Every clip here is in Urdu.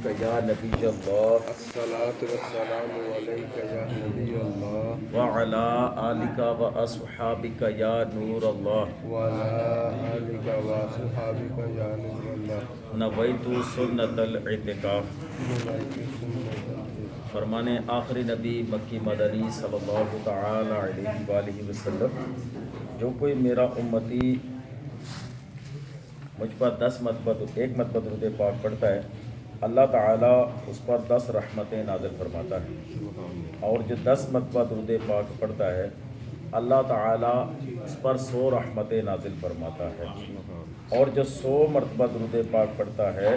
علیک یا نبی اللہ الصلاة والسلام علیک یا نبی اللہ وعلی آلک و اصحابک یا نور اللہ وعلی آلک واصحابک یا نور اللہ نویت سنت الاعتکاف۔ فرمان آخری نبی مکی مدنی صلی اللہ تعالی علیہ وآلہ وسلم، جو کوئی میرا امتی مجھ پر 10 مرتبہ ایک مرتبہ درود پاک پڑھتا ہے، اللہ تعالیٰ اس پر 10 رحمتیں نازل فرماتا ہے، اور جو 10 مرتبہ درود پاک پڑھتا ہے اللہ تعالیٰ اس پر 100 رحمتیں نازل فرماتا ہے، اور جو 100 مرتبہ درود پاک پڑھتا ہے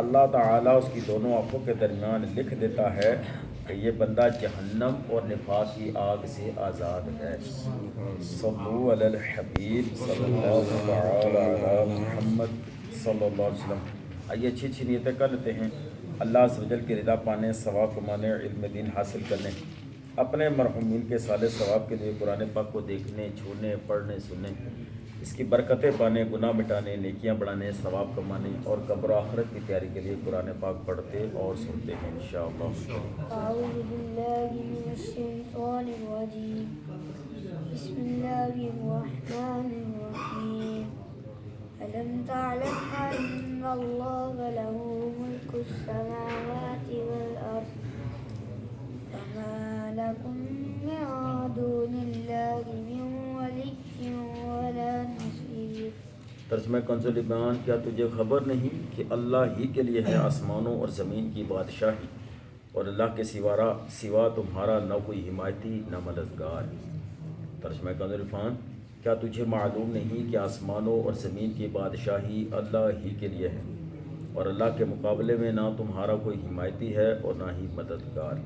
اللہ تعالیٰ اس کی دونوں آنکھوں کے درمیان لکھ دیتا ہے کہ یہ بندہ جہنم اور نفاق کی آگ سے آزاد ہے۔ صلو علی الحبیب صلی اللہ تعالی علی محمد صلی اللہ علیہ وسلم۔ آئیے اچھی اچھی نیتیں کر لیتے ہیں، اللہ عز و جل کی رضا پانے، ثواب کمانے، علم دین حاصل کرنے، اپنے مرحومین کے صالح ثواب کے لیے قرآن پاک کو دیکھنے، چھونے، پڑھنے، سننے، اس کی برکتیں پانے، گناہ مٹانے، نیکیاں بڑھانے، ثواب کمانے اور قبر و آخرت کی تیاری کے لیے قرآن پاک پڑھتے اور سنتے ہیں انشاءاللہ۔ أعوذ بالله من الشيطان الرجيم بسم الله الرحمن الرحيم ألم تعلم أن الله له ملك السماوات والأرض وما لكم من دون الله من ولي ولا نصير۔ ترجمہ کنز الایمان، کیا تجھے خبر نہیں کہ اللہ ہی کے لیے ہے آسمانوں اور زمین کی بادشاہی، اور اللہ کے سوا تمہارا نہ کوئی حمایتی نہ مددگار۔ ترجمہ کنز العرفان، کیا تجھے معلوم نہیں کہ آسمانوں اور زمین کی بادشاہی اللہ ہی کے لیے ہے، اور اللہ کے مقابلے میں نہ تمہارا کوئی حمایتی ہے اور نہ ہی مددگار۔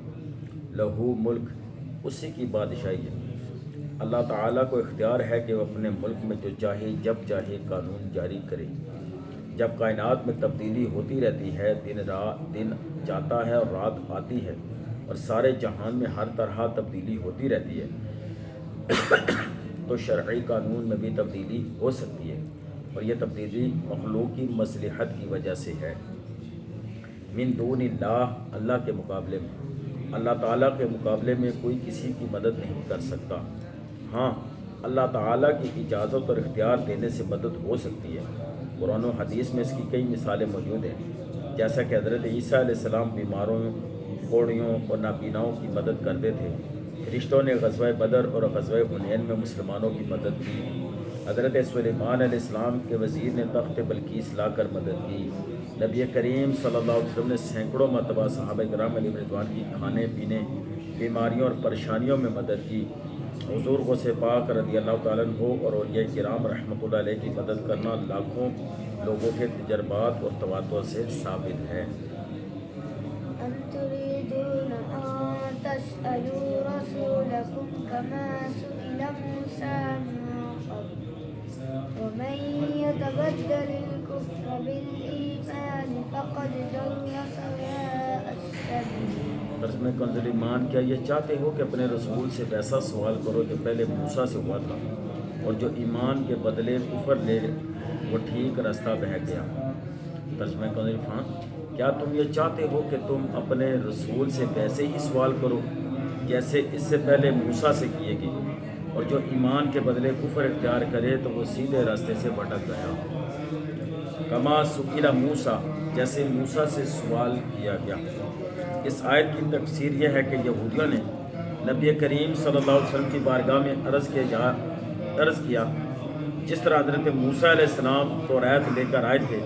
لہو ملک، اسی کی بادشاہی ہے۔ اللہ تعالیٰ کو اختیار ہے کہ وہ اپنے ملک میں جو چاہے جب چاہے قانون جاری کرے۔ جب کائنات میں تبدیلی ہوتی رہتی ہے، دن جاتا ہے اور رات آتی ہے، اور سارے جہان میں ہر طرح تبدیلی ہوتی رہتی ہے، تو شرعی قانون میں بھی تبدیلی ہو سکتی ہے، اور یہ تبدیلی مخلوق کی مصلحت کی وجہ سے ہے۔ من دون اللہ، اللہ کے مقابلے میں، اللہ تعالیٰ کے مقابلے میں کوئی کسی کی مدد نہیں کر سکتا۔ ہاں، اللہ تعالیٰ کی اجازت اور اختیار دینے سے مدد ہو سکتی ہے۔ قرآن و حدیث میں اس کی کئی مثالیں موجود ہیں، جیسا کہ حضرت عیسیٰ علیہ السلام بیماروں، کوڑیوں اور نابیناؤں کی مدد کرتے تھے۔ فرشتوں نے غزوہ بدر اور غزوہ حنین میں مسلمانوں کی مدد کی۔ حضرت سلیمان علیہ السلام کے وزیر نے تخت بلقیس لا کر مدد کی۔ نبی کریم صلی اللہ علیہ وسلم نے سینکڑوں مرتبہ صحابہ کرام علیہ رضوان کی کھانے پینے، بیماریوں اور پریشانیوں میں مدد کی۔ حضور غوث پاک رضی اللہ تعالیٰ عنہ اور اولیاء کرام رحمۃ اللہ علیہ کی مدد کرنا لاکھوں لوگوں کے تجربات اور تواتر سے ثابت ہے۔ أم تريدون أن تسألوا رسولكم كما سئل موسى من قبل ومن يتبدل الكفر بالإيمان فقد ضل سواء السبيل۔ ترجمہ کنز الایمان، کیا یہ چاہتے ہو کہ اپنے رسول سے ویسا سوال کرو جو پہلے موسیٰ سے ہوا تھا، اور جو ایمان کے بدلے کفر لے وہ ٹھیک راستہ بہہ گیا۔ ترجمہ کنز العرفان، کیا تم یہ چاہتے ہو کہ تم اپنے رسول سے ویسے ہی سوال کرو جیسے اس سے پہلے موسیٰ سے کیے گئے، اور جو ایمان کے بدلے کفر اختیار کرے تو وہ سیدھے راستے سے بھٹک گیا۔ کما سئل موسیٰ، جیسے موسیٰ سے سوال کیا گیا۔ اس آیت کی تفسیر یہ ہے کہ یہودیوں نے نبی کریم صلی اللہ علیہ وسلم کی بارگاہ میں عرض کیا، جس طرح حضرت موسیٰ علیہ السلام توریت لے کر آئے تھے،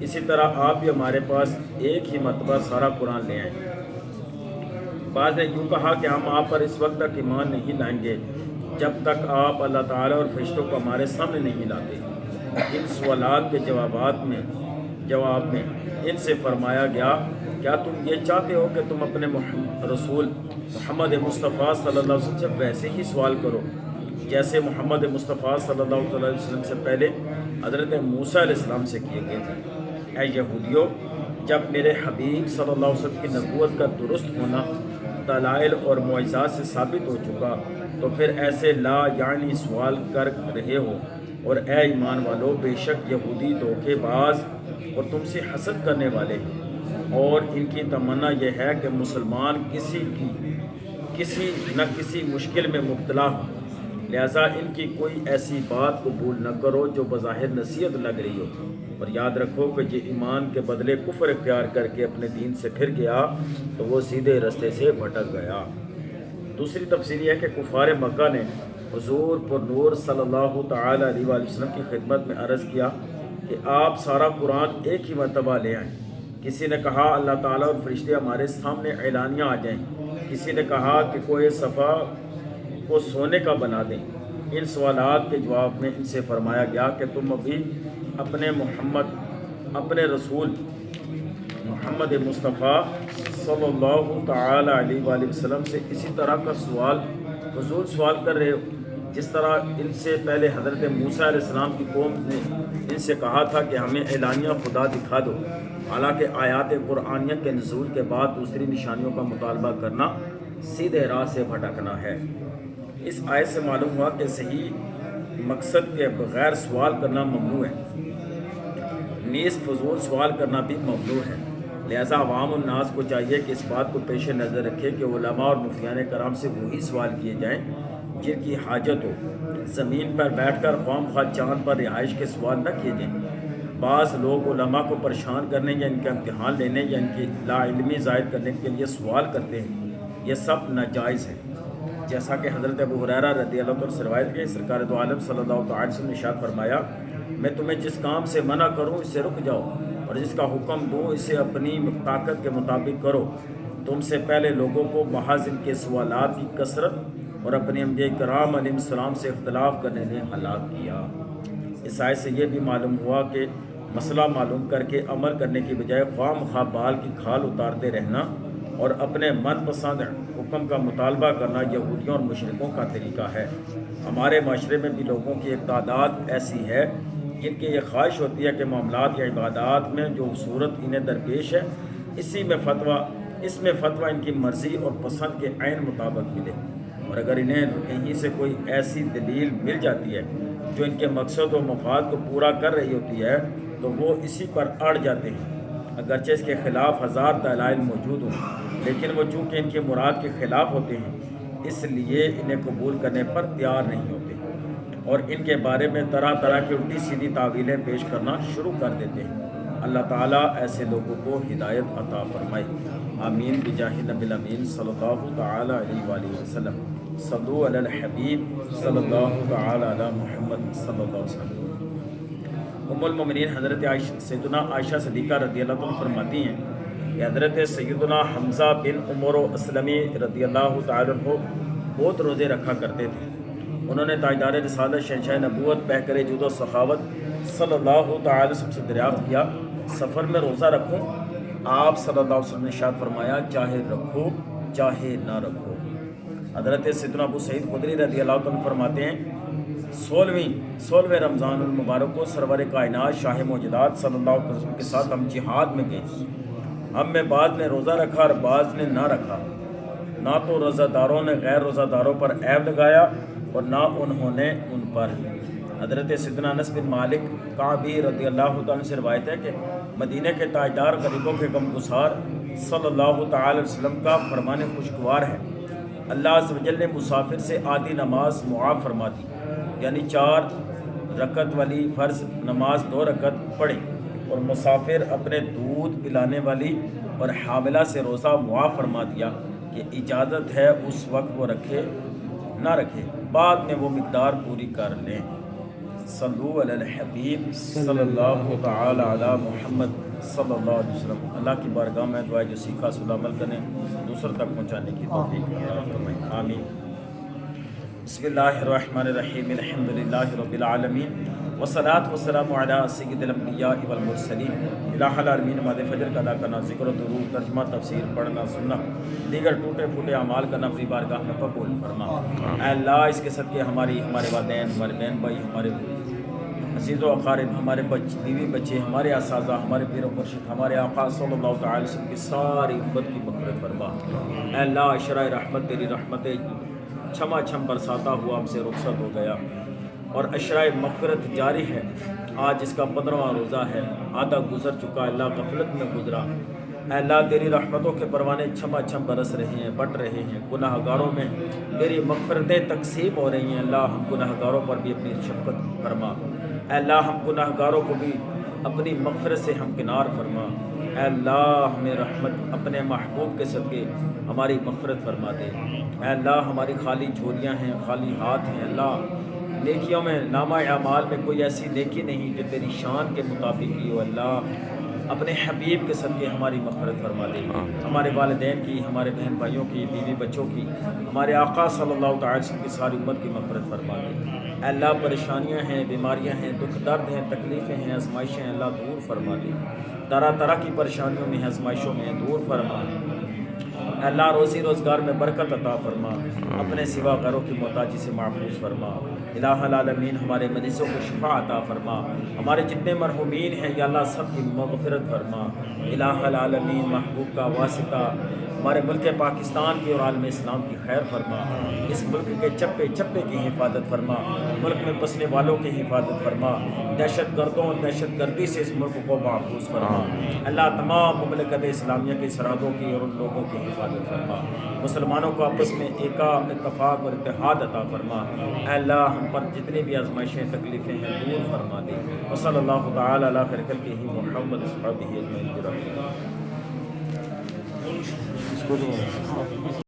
اسی طرح آپ بھی ہمارے پاس ایک ہی مرتبہ سارا قرآن لے آئیں۔ بعض نے یوں کہا کہ ہم آپ پر اس وقت تک ایمان نہیں لائیں گے جب تک آپ اللہ تعالیٰ اور فرشتوں کو ہمارے سامنے نہیں لاتے۔ ان سوالات کے جواب میں ان سے فرمایا گیا، کیا تم یہ چاہتے ہو کہ تم اپنے رسول محمد مصطفیٰ صلی اللہ علیہ وسلم سے ویسے ہی سوال کرو جیسے محمد مصطفیٰ صلی اللہ علیہ وسلم سے پہلے حضرت موسیٰ علیہ السلام سے کیے گئے تھے؟ اے یہودیو، جب میرے حبیب صلی اللہ علیہ وسلم کی نبوت کا درست ہونا دلائل اور معجزات سے ثابت ہو چکا، تو پھر ایسے لا یعنی سوال کر رہے ہو؟ اور اے ایمان والو، بے شک یہودی دھوکے باز اور تم سے حسد کرنے والے ہیں۔ اور ان کی تمنا یہ ہے کہ مسلمان کسی نہ کسی مشکل میں مبتلا ہو، لہٰذا ان کی کوئی ایسی بات قبول نہ کرو جو بظاہر نصیحت لگ رہی ہو، اور یاد رکھو کہ جو ایمان کے بدلے کفر اختیار کر کے اپنے دین سے پھر گیا تو وہ سیدھے رستے سے بھٹک گیا۔ دوسری تفسیر یہ ہے کہ کفار مکہ نے حضور پر نور صلی اللہ تعالی علیہ وآلہ وسلم کی خدمت میں عرض کیا کہ آپ سارا قرآن ایک ہی مرتبہ لے آئیں۔ کسی نے کہا اللہ تعالیٰ اور فرشتے ہمارے سامنے اعلانیہ آ جائیں، کسی نے کہا کہ کوئی صفا کو سونے کا بنا دیں۔ ان سوالات کے جواب میں ان سے فرمایا گیا کہ تم ابھی اپنے رسول محمد مصطفیٰ صلی اللہ تعالی علیہ وآلہ وسلم سے اسی طرح کا فضول سوال کر رہے ہو جس طرح ان سے پہلے حضرت موسیٰ علیہ السلام کی قوم نے ان سے کہا تھا کہ ہمیں اعلانیہ خدا دکھا دو، حالانکہ آیات قرآنیہ کے نزول کے بعد دوسری نشانیوں کا مطالبہ کرنا سیدھے راہ سے بھٹکنا ہے۔ اس آیت سے معلوم ہوا کہ صحیح مقصد کے بغیر سوال کرنا ممنوع ہے، نیز فضول سوال کرنا بھی ممنوع ہے۔ لہذا عوام الناس کو چاہیے کہ اس بات کو پیش نظر رکھے کہ علماء اور مفتیان کرام سے وہی سوال کیے جائیں جن کی حاجت ہو، زمین پر بیٹھ کر خواہ مخواہ چاند پر رہائش کے سوال نہ کیے جائیں۔ بعض لوگ علماء کو پریشان کرنے یا ان کا امتحان لینے یا ان کی لا علمی زائد کرنے کے لیے سوال کرتے ہیں، یہ سب ناجائز ہے۔ جیسا کہ حضرت ابو ہریرہ رضی اللہ عنہ سے روایت ہے، سرکار دو عالم صلی اللہ علیہ وسلم نے ارشاد فرمایا، میں تمہیں جس کام سے منع کروں اس سے رک جاؤ، اور جس کا حکم دوں اسے اپنی طاقت کے مطابق کرو۔ تم سے پہلے لوگوں کو محض ان کے سوالات کی کثرت اور اپنے انبیاء کرام علیہ السلام سے اختلاف کرنے نے ہلاک کیا۔ اس آیت سے یہ بھی معلوم ہوا کہ مسئلہ معلوم کر کے عمل کرنے کی بجائے خواہ مخواہ بال کی کھال اتارتے رہنا اور اپنے من پسند حکم کا مطالبہ کرنا یہودیوں اور مشرکوں کا طریقہ ہے۔ ہمارے معاشرے میں بھی لوگوں کی ایک تعداد ایسی ہے جن کی یہ خواہش ہوتی ہے کہ معاملات یا عبادات میں جو صورت انہیں درپیش ہے اس میں فتویٰ ان کی مرضی اور پسند کے عین مطابق ملے، اور اگر انہیں کہیں سے کوئی ایسی دلیل مل جاتی ہے جو ان کے مقصد و مفاد کو پورا کر رہی ہوتی ہے تو وہ اسی پر اڑ جاتے ہیں، اگرچہ اس کے خلاف ہزار دلائل موجود ہوں، لیکن وہ چونکہ ان کے مراد کے خلاف ہوتے ہیں اس لیے انہیں قبول کرنے پر تیار نہیں ہوتے، اور ان کے بارے میں طرح طرح کی الٹی سیدھی تعویلیں پیش کرنا شروع کر دیتے ہیں۔ اللہ تعالیٰ ایسے لوگوں کو ہدایت عطا فرمائے، آمین بجاہ نبی الامین صلی اللہ تعالی علیہ وآلہ وسلم۔ صلو علی الحبیب صلی اللہ تعالی علی محمد صلی اللہ علیہ وسلم۔ ام المومنین حضرت سیدنا عائشہ صدیقہ رضی اللہ عنہ فرماتی ہیں کہ حضرت سیدنا حمزہ بن عمر اسلمی رضی اللہ تعالی عنہ بہت روزے رکھا کرتے تھے۔ انہوں نے تاجدار رسالت شہنشاہ نبوت بہکر جود و سخاوت صلی اللہ تعالی وسلم سے دریافت کیا، سفر میں روزہ رکھوں؟ آپ صلی اللہ علیہ وسلم نے ارشاد فرمایا، چاہے رکھو چاہے نہ رکھو۔ حضرت سیدنا ابو سعید خدری رضی اللہ عنہ فرماتے ہیں 16ویں رمضان المبارک کو سرور کائنات شاہ موجودات صلی اللہ علیہ وسلم کے ساتھ ہم جہاد میں گئے، ہم میں بعض نے روزہ رکھا اور بعض نے نہ رکھا، نہ تو روزہ داروں نے غیر روزہ داروں پر عیب لگایا اور نہ انہوں نے ان پر۔ حضرت سیدنا انس بن مالک کعبی رضی اللہ عنہ سے روایت ہے کہ مدینہ کے تاجدار غریبوں کے غمگسار صلی اللہ تعالی علیہ وسلم کا فرمان خوشگوار ہے، اللہ عز و جل نے مسافر سے آدھی نماز معاف فرما دی، یعنی 4 رکعت والی فرض نماز 2 رکعت پڑھے، اور مسافر اپنے دودھ پلانے والی اور حاملہ سے روزہ معاف فرما دیا کہ اجازت ہے اس وقت وہ رکھے نہ رکھے، بعد میں وہ مقدار پوری کر لیں۔ صلو علی الحبیب صلی اللہ تعالی علی محمد صلی اللہ علیہ وسلم۔ اللہ کی بارگاہ میں دعا جو سیکھا سو عمل کرنے دوسروں تک پہنچانے کی توفیق عطا فرمائے، آمین۔ بسم اللہ الرحمن الرحیم، الحمد للہ رب العالمین، والصلاة والسلام علی سید الانبیاء والمرسلین۔ الہ العالمین، نماز فجر کا ادا کرنا، ذکر و درود، ترجمہ تفسیر پڑھنا سننا، دیگر ٹوٹے پھوٹے اعمال کرنا اپنی بارگاہ میں قبول فرما۔ اے اللہ اس کے صدقے ہمارے والدین، ہمارے بہن بھائی، ہمارے عزیز و اقارب، ہمارے بیوی بچے، ہمارے اساتذہ، ہمارے پیر و مرشد، ہمارے آقا صلی اللہ تعالی وسلم کی ساری امت کی مغفرت فرما۔ اے اللہ اشرائے رحمت، تیری رحمت چھما چھم برساتا ہوا ہم سے رخصت ہو گیا، اور اشرائے مغفرت جاری ہے۔ آج اس کا 15واں روزہ ہے، آدھا گزر چکا، اللہ غفلت میں گزرا، اے اللہ تیری رحمتوں کے پروانے چھما چھم برس رہے ہیں، بٹ رہے ہیں، گناہ گاروں میں تیری مغفرتیں تقسیم ہو رہی ہیں۔ اللہ ہم گناہ گاروں پر بھی اپنی شفقت فرما، اے اللہ ہم گناہ گاروں کو بھی اپنی مغفرت سے ہمکنار فرما، اے اللہ ہمیں رحمت اپنے محبوب کے صدقے ہماری مغفرت فرما دے۔ اے اللہ ہماری خالی جھولیاں ہیں، خالی ہاتھ ہیں، اللہ نیکیوں میں نامہ اعمال میں کوئی ایسی نیکی نہیں جو تیری شان کے مطابق ہی ہو۔ اللہ اپنے حبیب کے صدقے ہماری مغفرت فرما دے، ہمارے والدین کی، ہمارے بہن بھائیوں کی، بیوی بچوں کی، ہمارے آقا صلی اللہ تعالی وسلم کی ساری امت کی مغفرت فرما دے۔ اے اللہ پریشانیاں ہیں، بیماریاں ہیں، دکھ درد ہیں، تکلیفیں ہیں، آزمائشیں ہیں، اللہ دور فرما دے۔ طرح طرح کی پریشانیوں میں، آزمائشوں میں دور فرما۔ اے اللہ روزی روزگار میں برکت عطا فرما، اپنے سوا غیروں کی محتاجی سے محفوظ فرما۔ الہ العالمین ہمارے مریضوں کو شفا عطا فرما، ہمارے جتنے مرحومین ہیں یا اللہ سب کی مغفرت فرما۔ الہ العالمین محبوب کا واسطہ ہمارے ملک پاکستان کی اور عالم اسلام کی خیر فرما، اس ملک کے چپے چپے کی حفاظت فرما، ملک میں بسنے والوں کی حفاظت فرما، دہشت گردوں اور دہشت گردی سے اس ملک کو محفوظ فرما۔ اللہ تمام مملکت اسلامیہ کی سرحدوں کی اور ان لوگوں کی حفاظت فرما، مسلمانوں کو آپس میں اتفاق اور اتحاد عطا فرما۔ اے اللہ ہم پر جتنی بھی آزمائشیں تکلیفیں ہیں دور فرما دے۔ وصلی اللہ تعالی علی خیر خلقہ محمد صحابہ اجمعین برحمتہ۔